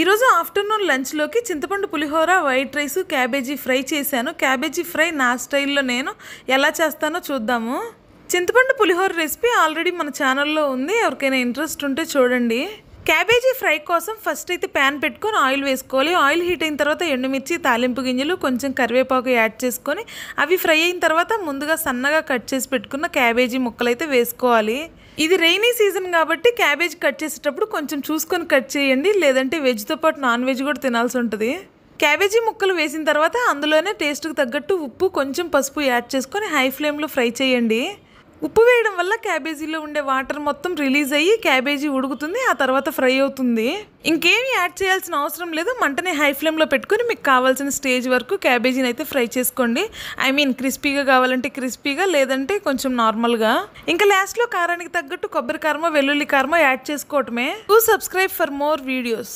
ఈరోజు ఆఫ్టర్నూన్ లంచ్లోకి చింతపండు పులిహోర, white rice, cabbage fry చేశాను. క్యాబేజీ ఫ్రై నా స్టైల్లో నేను ఎలా చేస్తానో చూద్దాము. చింతపండు పులిహోర రెసిపీ ఆల్రెడీ మన ఛానల్లో ఉంది, ఎవరికైనా ఇంట్రెస్ట్ ఉంటే చూడండి. క్యాబేజీ ఫ్రై కోసం ఫస్ట్ అయితే ప్యాన్ పెట్టుకొని ఆయిల్ వేసుకోవాలి. ఆయిల్ హీట్ అయిన తర్వాత ఎండుమిర్చి, తాలింపు గింజలు, కొంచెం కరివేపాకు యాడ్ చేసుకొని అవి ఫ్రై అయిన తర్వాత ముందుగా సన్నగా కట్ చేసి పెట్టుకున్న క్యాబేజీ ముక్కలు అయితే వేసుకోవాలి. ఇది రైనీ సీజన్ కాబట్టి క్యాబేజ్ కట్ చేసేటప్పుడు కొంచెం చూసుకొని కట్ చేయండి, లేదంటే వెజ్తో పాటు నాన్ వెజ్ కూడా తినాల్సి ఉంటుంది. క్యాబేజీ ముక్కలు వేసిన తర్వాత అందులోనే టేస్ట్కి తగ్గట్టు ఉప్పు, కొంచెం పసుపు యాడ్ చేసుకొని హై ఫ్లేమ్లో ఫ్రై చేయండి. ఉప్పు వేయడం వల్ల క్యాబేజీలో ఉండే వాటర్ మొత్తం రిలీజ్ అయ్యి క్యాబేజీ ఉడుకుతుంది, ఆ తర్వాత ఫ్రై అవుతుంది. ఇంకేమి యాడ్ చేయాల్సిన అవసరం లేదు. మంటని హై ఫ్లేమ్లో పెట్టుకొని మీకు కావాల్సిన స్టేజ్ వరకు క్యాబేజీని అయితే ఫ్రై చేసుకోండి. క్రిస్పీగా కావాలంటే క్రిస్పీగా, లేదంటే కొంచెం నార్మల్గా. ఇంకా లాస్ట్లో కారానికి తగ్గట్టు కొబ్బరి కారమో, వెల్లుల్లి కారమో యాడ్ చేసుకోవటమే. Do subscribe for more videos.